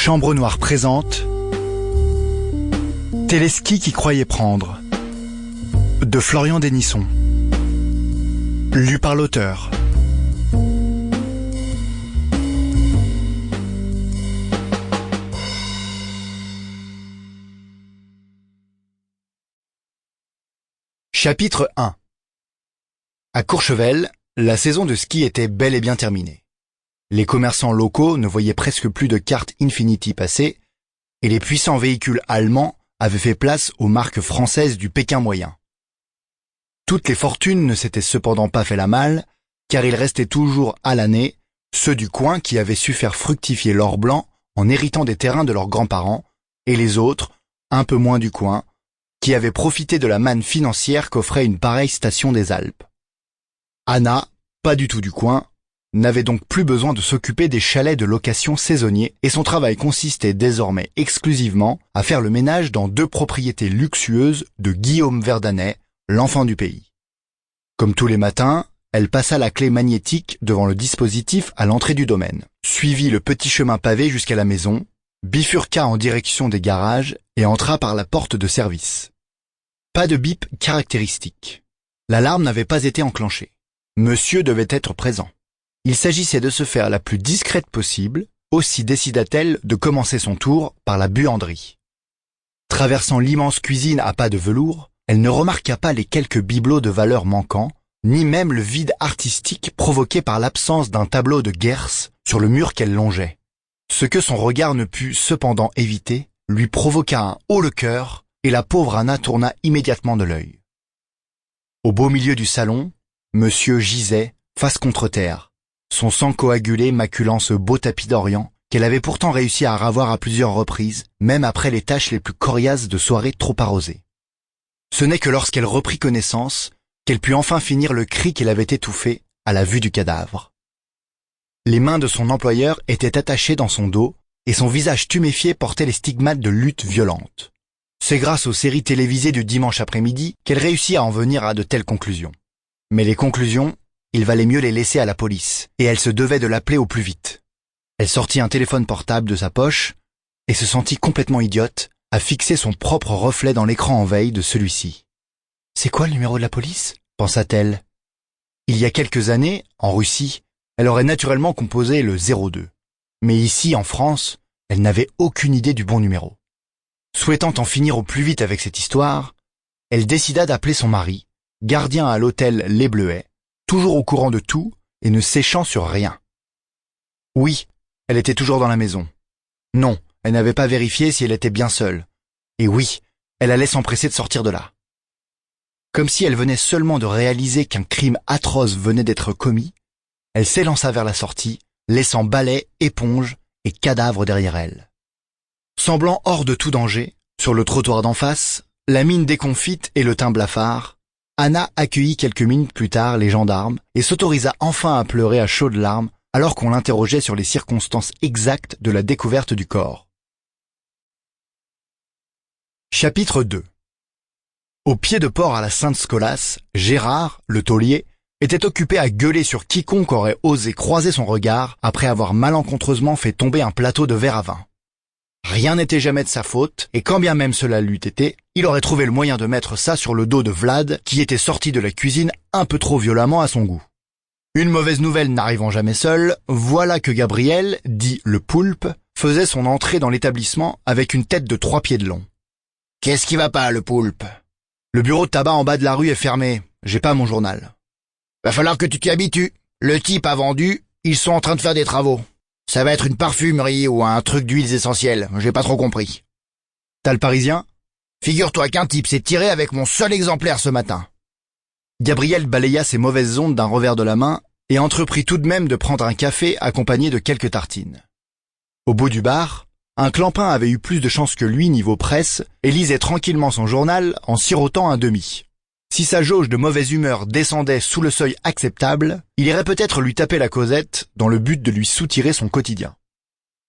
Chambre Noire présente Téléski qui croyait prendre de Florian Denisson. Lu par l'auteur. Chapitre 1. À Courchevel, la saison de ski était bel et bien terminée. Les commerçants locaux ne voyaient presque plus de cartes Infinity passer, et les puissants véhicules allemands avaient fait place aux marques françaises du Pékin moyen. Toutes les fortunes ne s'étaient cependant pas fait la malle, car il restait toujours à l'année ceux du coin qui avaient su faire fructifier l'or blanc en héritant des terrains de leurs grands-parents, et les autres, un peu moins du coin, qui avaient profité de la manne financière qu'offrait une pareille station des Alpes. Anna, pas du tout du coin, n'avait donc plus besoin de s'occuper des chalets de location saisonniers et son travail consistait désormais exclusivement à faire le ménage dans 2 propriétés luxueuses de Guillaume Verdanet, l'enfant du pays. Comme tous les matins, elle passa la clé magnétique devant le dispositif à l'entrée du domaine, suivit le petit chemin pavé jusqu'à la maison, bifurqua en direction des garages et entra par la porte de service. Pas de bip caractéristique. L'alarme n'avait pas été enclenchée. Monsieur devait être présent. Il s'agissait de se faire la plus discrète possible, aussi décida-t-elle de commencer son tour par la buanderie. Traversant l'immense cuisine à pas de velours, elle ne remarqua pas les quelques bibelots de valeur manquants, ni même le vide artistique provoqué par l'absence d'un tableau de Gers sur le mur qu'elle longeait. Ce que son regard ne put cependant éviter lui provoqua un haut le cœur et la pauvre Anna tourna immédiatement de l'œil. Au beau milieu du salon, monsieur gisait, face contre terre, son sang coagulé maculant ce beau tapis d'Orient qu'elle avait pourtant réussi à ravoir à plusieurs reprises, même après les tâches les plus coriaces de soirées trop arrosées. Ce n'est que lorsqu'elle reprit connaissance qu'elle put enfin finir le cri qu'elle avait étouffé à la vue du cadavre. Les mains de son employeur étaient attachées dans son dos et son visage tuméfié portait les stigmates de lutte violente. C'est grâce aux séries télévisées du dimanche après-midi qu'elle réussit à en venir à de telles conclusions. Mais les conclusions, il valait mieux les laisser à la police, et elle se devait de l'appeler au plus vite. Elle sortit un téléphone portable de sa poche, et se sentit complètement idiote à fixer son propre reflet dans l'écran en veille de celui-ci. « C'est quoi le numéro de la police ?» pensa-t-elle. Il y a quelques années, en Russie, elle aurait naturellement composé le 02. Mais ici, en France, elle n'avait aucune idée du bon numéro. Souhaitant en finir au plus vite avec cette histoire, elle décida d'appeler son mari, gardien à l'hôtel Les Bleuets, toujours au courant de tout et ne séchant sur rien. Oui, elle était toujours dans la maison. Non, elle n'avait pas vérifié si elle était bien seule. Et oui, elle allait s'empresser de sortir de là. Comme si elle venait seulement de réaliser qu'un crime atroce venait d'être commis, elle s'élança vers la sortie, laissant balai, éponge et cadavre derrière elle. Semblant hors de tout danger, sur le trottoir d'en face, la mine déconfite et le teint blafard, Anna accueillit quelques minutes plus tard les gendarmes et s'autorisa enfin à pleurer à chaudes larmes alors qu'on l'interrogeait sur les circonstances exactes de la découverte du corps. Chapitre 2. Au pied de port à la Sainte-Scolasse, Gérard, le taulier, était occupé à gueuler sur quiconque aurait osé croiser son regard après avoir malencontreusement fait tomber un plateau de verre à vin. Rien n'était jamais de sa faute, et quand bien même cela l'eût été, il aurait trouvé le moyen de mettre ça sur le dos de Vlad, qui était sorti de la cuisine un peu trop violemment à son goût. Une mauvaise nouvelle n'arrivant jamais seule, voilà que Gabriel, dit le poulpe, faisait son entrée dans l'établissement avec une tête de 3 pieds de long. « Qu'est-ce qui va pas, le poulpe ?»« Le bureau de tabac en bas de la rue est fermé, j'ai pas mon journal. »« Va falloir que tu t'y habitues. Le type a vendu, ils sont en train de faire des travaux. Ça va être une parfumerie ou un truc d'huiles essentielles, j'ai pas trop compris. »« T'as le Parisien ?»« Figure-toi qu'un type s'est tiré avec mon seul exemplaire ce matin. » Gabriel balaya ses mauvaises ondes d'un revers de la main et entreprit tout de même de prendre un café accompagné de quelques tartines. Au bout du bar, un clampin avait eu plus de chance que lui niveau presse et lisait tranquillement son journal en sirotant un demi. Si sa jauge de mauvaise humeur descendait sous le seuil acceptable, il irait peut-être lui taper la causette dans le but de lui soutirer son quotidien.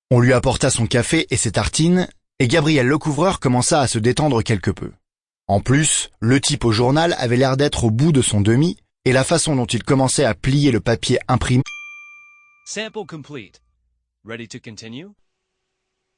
On lui apporta son café et ses tartines, et Gabriel Lecouvreur commença à se détendre quelque peu. En plus, le type au journal avait l'air d'être au bout de son demi, et la façon dont il commençait à plier le papier imprimé... Sample complete. Ready to continue?